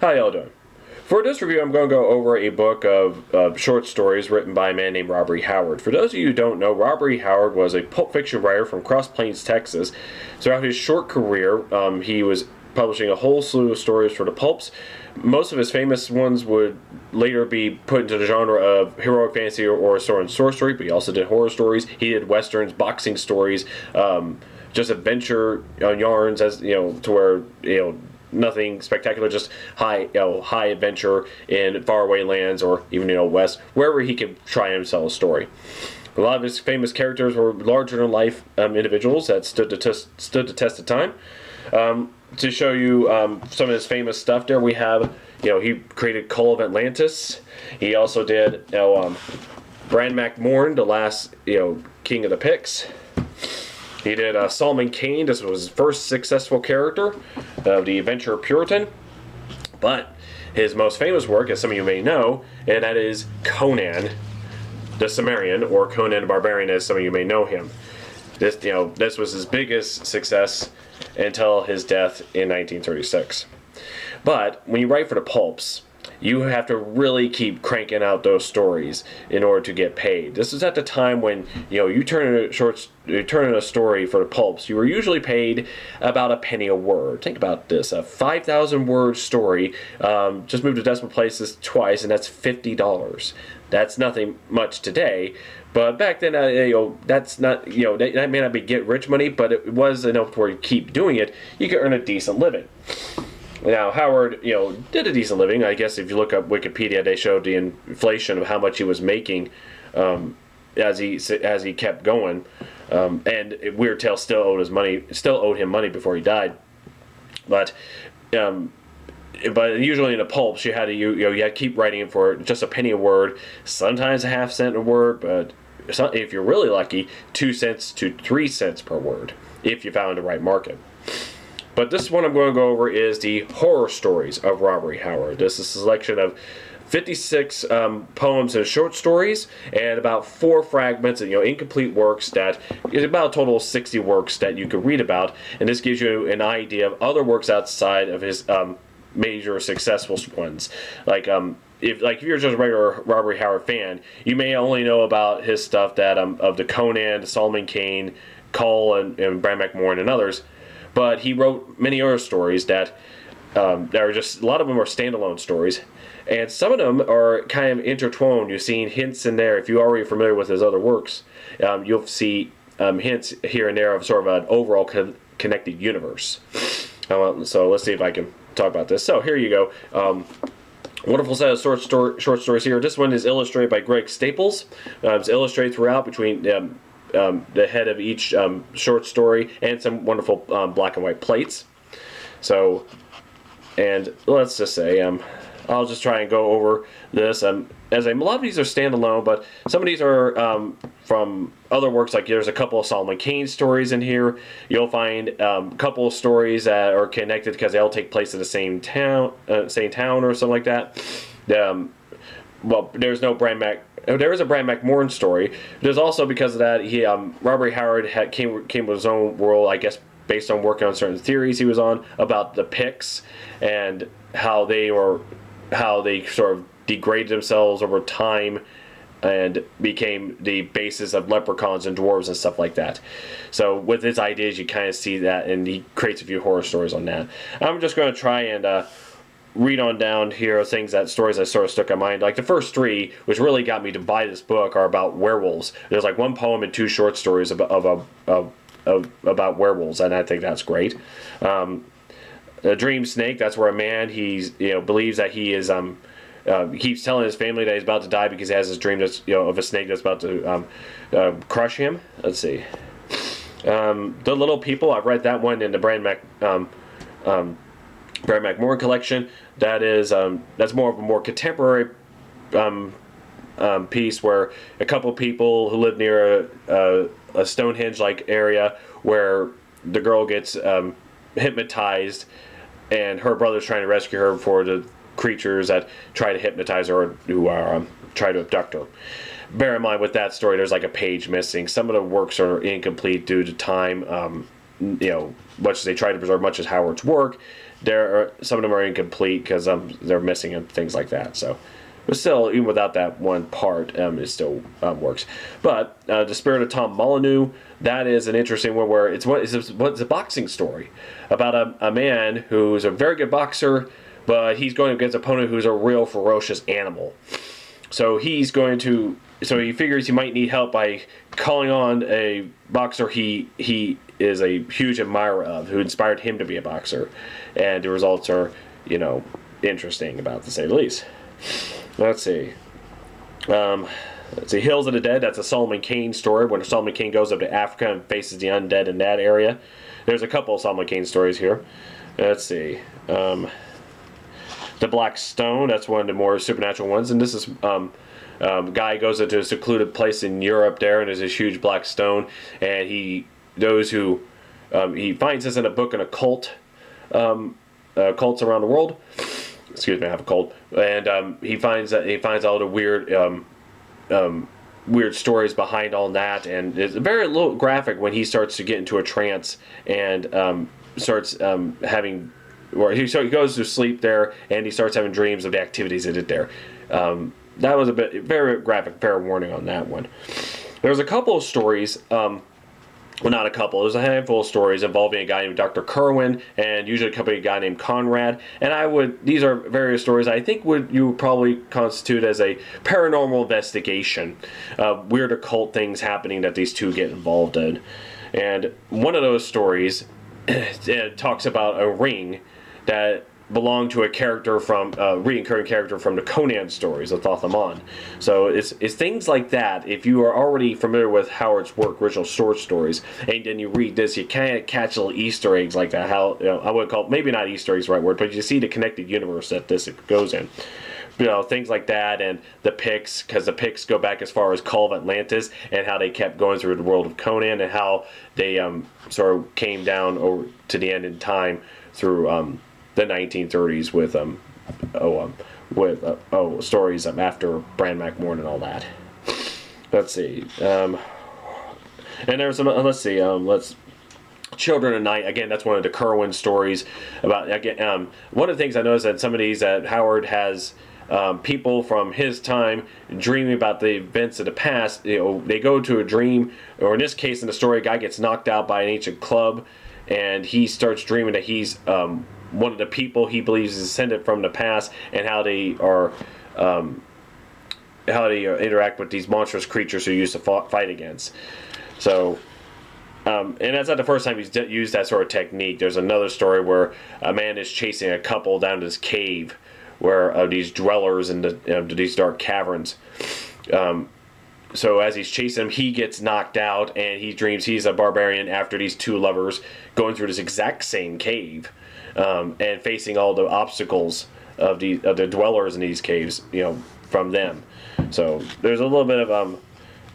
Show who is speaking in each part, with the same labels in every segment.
Speaker 1: How y'all doing? For this review, I'm going to go over a book of short stories written by a man named Robert E. Howard. For those of you who don't know, Robert E. Howard was a pulp fiction writer from Cross Plains, Texas. Throughout his short career, he was publishing a whole slew of stories for the pulps. Most of his famous ones would later be put into the genre of heroic fantasy or sword and sorcery, but he also did horror stories. He did westerns, boxing stories, just adventure yarns, as to where nothing spectacular, just high adventure in faraway lands or even west, wherever he could try and tell a story. A lot of his famous characters were larger than life individuals that stood the test of time. To show you some of his famous stuff, there we have he created Kull of Atlantis. He also did Bran Mac Morn, the last king of the Picts. He did Solomon Kane. This was his first successful character of the adventurer Puritan. But his most famous work, as some of you may know, and that is Conan the Cimmerian, or Conan the Barbarian, as some of you may know him. This was his biggest success until his death in 1936. But when you write for the pulps, you have to really keep cranking out those stories in order to get paid. This is at the time when you turn in a story for the pulps. You were usually paid about a penny a word. Think about this: a 5,000 word story. Just moved to decimal places twice, and that's $50. That's nothing much today. But back then, that's not, that may not be get rich money, but it was enough to where you keep doing it, you could earn a decent living. Now, Howard, did a decent living. I guess if you look up Wikipedia, they showed the inflation of how much he was making as he kept going. And Weird Tale still owed him money before he died. But usually in the pulps, you had to keep writing it for just a penny a word, sometimes a half cent a word, but if you're really lucky, 2 cents to 3 cents per word, if you found the right market. But this one I'm going to go over is the horror stories of Robert E. Howard. This is a selection of 56 poems and short stories, and about 4 fragments and incomplete works that is about a total of 60 works that you could read about. And this gives you an idea of other works outside of his major successful ones. If you're just a regular Robert E. Howard fan, you may only know about his stuff that of the Conan, the Solomon Kane, Kull, and Bran Mac Morn, and others. But he wrote many other stories that are just, a lot of them are standalone stories, and some of them are kind of intertwined. You've seen hints in there. If you're already familiar with his other works, you'll see hints here and there of sort of an overall connected universe. So let's see if I can talk about this. So here you go. Wonderful set of short stories here. This one is illustrated by Greg Staples. It's illustrated throughout between the head of each short story and some wonderful black and white plates. So, and let's just say, I'll just try and go over this. As a lot of these are standalone, but some of these are from other works. Like there's a couple of Solomon Kane stories in here. You'll find a couple of stories that are connected because they all take place in the same town or something like that. Well, there's no there is a Bran Mac Morn story. There's also, because of that, Robert E. Howard came with his own world, I guess, based on working on certain theories he was on about the Picts and how they sort of degraded themselves over time and became the basis of leprechauns and dwarves and stuff like that. So with his ideas, you kind of see that, and he creates a few horror stories on that. I'm just going to try and read on down here stories that sort of stuck in mind. Like the first 3, which really got me to buy this book, are about werewolves. There's like 1 poem and 2 short stories about werewolves, and I think that's great. The Dream Snake, that's where a man believes that he is he keeps telling his family that he's about to die because he has this dream that's of a snake that's about to crush him. Let's see. The Little People, I've read that one in the Bran Mac Morn collection. That's more of a more contemporary piece where a couple people who live near a Stonehenge-like area where the girl gets hypnotized, and her brother's trying to rescue her before the creatures that try to hypnotize her, who are try to abduct her. Bear in mind, with that story, there's like a page missing. Some of the works are incomplete due to time. Much as they try to preserve much as Howard's work, some of them are incomplete because they're missing and things like that. So, but still, even without that one part, it still works. But The Spirit of Tom Molyneux, that is an interesting one where it's a boxing story about a man who's a very good boxer, but he's going against an opponent who's a real ferocious animal. So he figures he might need help by calling on a boxer he is a huge admirer of, who inspired him to be a boxer. And the results are, interesting, about to say the least. Let's see. Hills of the Dead, that's a Solomon Kane story, when Solomon Kane goes up to Africa and faces the undead in that area. There's a couple of Solomon Kane stories here. Let's see. The Black Stone, that's one of the more supernatural ones, and this is guy goes into a secluded place in Europe there, and there's this huge black stone, and he finds this in a book in Occult, cults around the world. Excuse me, I have a cold. And he finds all the weird stories behind all that, and it's very little graphic when he starts to get into a trance and starts having. Or he goes to sleep there, and he starts having dreams of the activities he did there. That was a bit very graphic. Fair warning on that one. There's a couple of stories. Well, not a couple. There's a handful of stories involving a guy named Dr. Kerwin, and usually accompanied a guy named Conrad. And these are various stories I think you would probably constitute as a paranormal investigation. Weird occult things happening that these two get involved in. And one of those stories talks about a ring that belonged to a character from recurring character from the Conan stories of Thothamon. So it's things like that. If you are already familiar with Howard's work, original short stories, and then you read this, you kind of catch little Easter eggs like that. How I would call maybe not Easter eggs the right word, but you see the connected universe that this goes in. Things like that, and the Picts, because the Picts go back as far as Kull of Atlantis, and how they kept going through the world of Conan, and how they sort of came down over to the end in time through the 1930s with stories after Bran MacMorn and all that. Let's see. And there's some. Let's see. Children of Night, again, that's one of the Kerwin stories about. Again, one of the things I noticed that some of these that Howard has. People from his time dreaming about the events of the past. They go to a dream, or in this case in the story, a guy gets knocked out by an ancient club, and he starts dreaming that he's one of the people he believes is descended from the past, and how they interact with these monstrous creatures who used to fight against. So. And that's not the first time he's used that sort of technique. There's another story where a man is chasing a couple down to this cave, where these dwellers in these dark caverns. So as he's chasing him, he gets knocked out, and he dreams he's a barbarian after these two lovers going through this exact same cave, and facing all the obstacles of the dwellers in these caves, from them. So there's a little bit of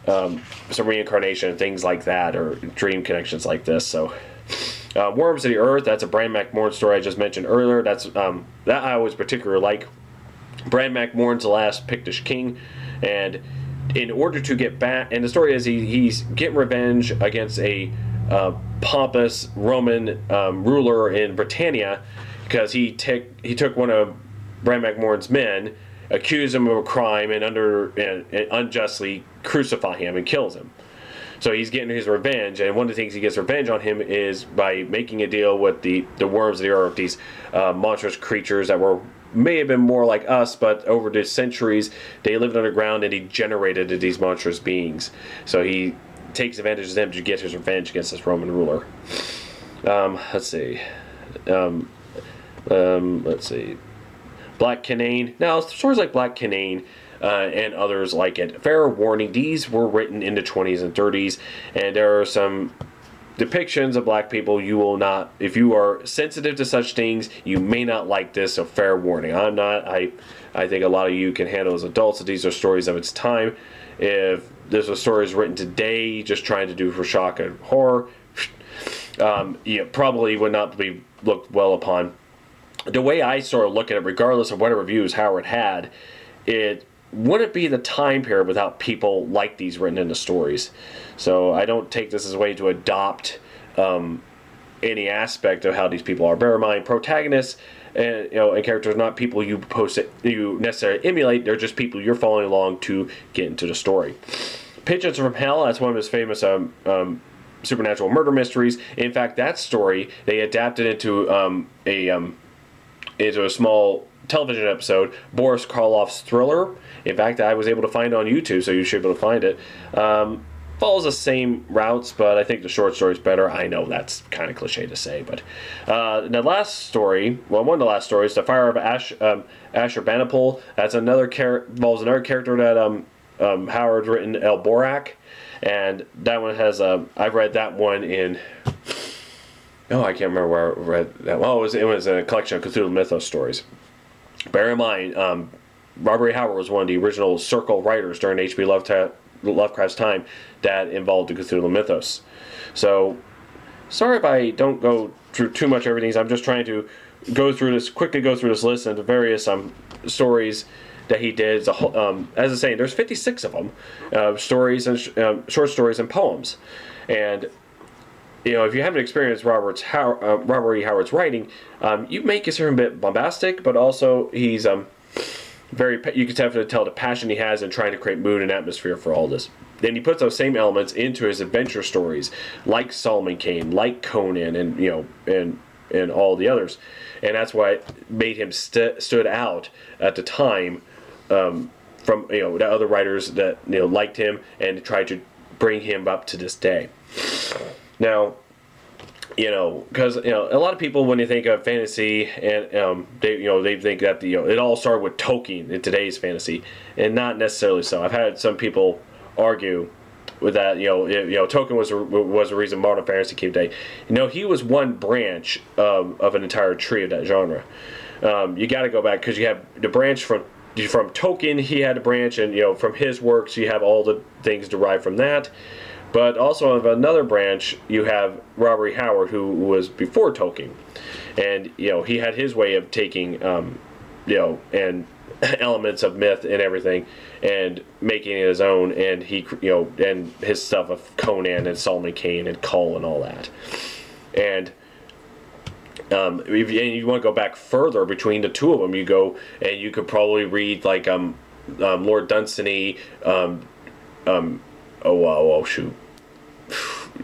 Speaker 1: some reincarnation and things like that, or dream connections like this. So Worms of the Earth, that's a Bran MacMorn story I just mentioned earlier. That's that I always particularly like. Bran MacMorn's the last Pictish king, and in order to get back, and the story is he's getting revenge against a pompous Roman ruler in Britannia, because he took one of Bran MacMorn's men, accused him of a crime, and unjustly crucify him and kills him. So he's getting his revenge, and one of the things he gets revenge on him is by making a deal with the worms of the earth, these monstrous creatures that may have been more like us, but over the centuries they lived underground and he generated these monstrous beings. So he takes advantage of them to get his revenge against this Roman ruler. Let's see. Black Canaan. Now, stories like Black Canaan and others like it, fair warning, these were written in the 20s and 30s, and there are some depictions of black people you will not, if you are sensitive to such things, you may not like this, so fair warning. I'm not. I think a lot of you can handle as adults that these are stories of its time. If this was stories written today, just trying to do for shock and horror, probably would not be looked well upon. The way I sort of look at it, regardless of what reviews Howard had, it wouldn't be the time period without people like these written into stories. So I don't take this as a way to adopt any aspect of how these people are. Bear in mind, protagonists and and characters are not people you necessarily emulate. They're just people you're following along to get into the story. Pigeons from Hell, that's one of his famous supernatural murder mysteries. In fact, that story they adapted into a small television episode, Boris Karloff's thriller. In fact, I was able to find it on YouTube, so you should be able to find it. Follows the same routes, but I think the short story is better. I know that's kind of cliche to say, but the last story, well, one of the last stories, The Fire of Ashurbanipal. That's involves another character that Howard's written, El Borak, and that one has I've read that one in. Oh, I can't remember where I read that. Well, it was a collection of Cthulhu Mythos stories. Bear in mind, Robert E. Howard was one of the original Circle writers during H.P. Lovecraft's time that involved the Cthulhu Mythos. So, sorry if I don't go through too much of everything. I'm just trying to quickly go through this list and the various stories that he did. As I was saying, there's 56 of them, stories and short stories and poems. And if you haven't experienced Robert E. Howard's writing, you may consider him a bit bombastic, but also he's you can definitely tell the passion he has in trying to create mood and atmosphere for all this. Then he puts those same elements into his adventure stories, like Solomon Kane, like Conan, and all the others, and that's why it made him stood out at the time from the other writers that liked him and tried to bring him up to this day. Now, because a lot of people, when they think of fantasy, and they think that it all started with Tolkien in today's fantasy, and not necessarily so. I've had some people argue with that. Tolkien was the reason modern fantasy came today. He was one branch of an entire tree of that genre. You got to go back because you have the branch from Tolkien. He had a branch, and from his works, you have all the things derived from that. But also of another branch, you have Robert E. Howard, who was before Tolkien, and he had his way of taking and elements of myth and everything, and making it his own. And he and his stuff of Conan and Solomon Kane and Kull and all that. And if you want to go back further between the two of them, you go and you could probably read like Lord Dunsany.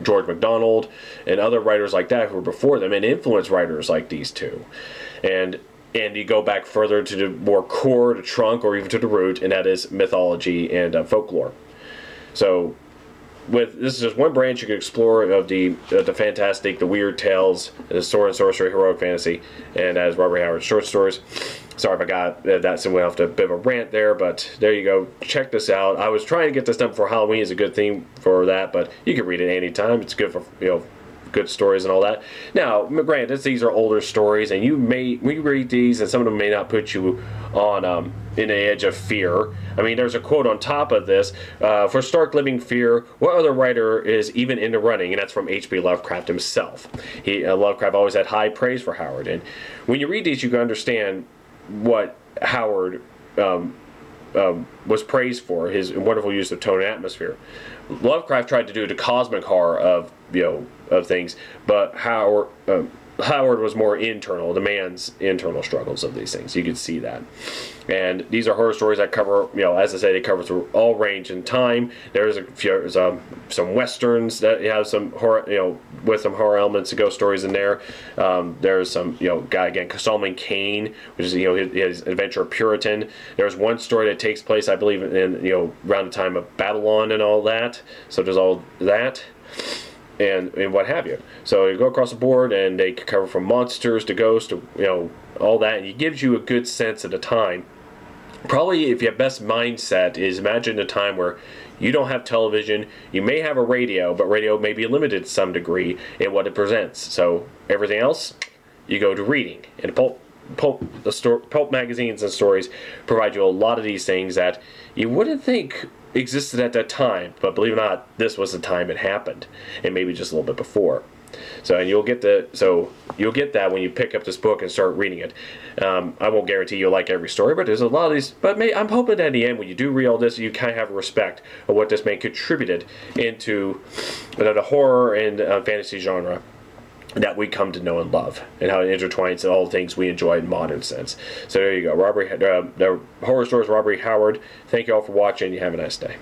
Speaker 1: George MacDonald and other writers like that who were before them and influenced writers like these two. And you go back further to the more core, the trunk, or even to the root, and that is mythology and folklore. So this is just one branch you can explore of the fantastic, the weird tales, the sword and sorcery, heroic fantasy, and as Robert Howard's short stories. Sorry if I got that, so we went off to a bit of a rant there, but there you go. Check this out. I was trying to get this done before Halloween. Is a good theme for that, but you can read it anytime. It's good for good stories and all that. Now, granted, these are older stories, and when you read these, and some of them may not put you on in the edge of fear. I mean, there's a quote on top of this: "For stark living fear, what other writer is even in the running?" And that's from H.P. Lovecraft himself. Lovecraft always had high praise for Howard, and when you read these, you can understand what Howard was praised for, his wonderful use of tone and atmosphere. Lovecraft tried to do the cosmic horror of things, but Howard was more internal, the man's internal struggles of these things. You could see that. And these are horror stories that cover, as I say, they cover through all range and time. There's some westerns that have some horror, with some horror elements of ghost stories in there. There's some, guy again, Solomon Kane, which is, his adventure of Puritan. There's one story that takes place, I believe, in, around the time of Babylon and all that. So there's all that. And what have you. So you go across the board, and they cover from monsters to ghosts to all that, and it gives you a good sense of the time. Probably, if your best mindset is imagine a time where you don't have television, you may have a radio, but radio may be limited to some degree in what it presents. So everything else, you go to reading. And pulp magazines and stories provide you a lot of these things that you wouldn't think existed at that time, but believe it or not, this was the time it happened, and maybe just a little bit before. So, and you'll get that when you pick up this book and start reading it. I won't guarantee you'll like every story, but there's a lot of these. But I'm hoping that in the end, when you do read all this, you kind of have a respect of what this man contributed into the horror and fantasy genre that we come to know and love, and how it intertwines all the things we enjoy in modern sense. So there you go. Robbery, the Horror Stories, Robbery Howard. Thank you all for watching. You have a nice day.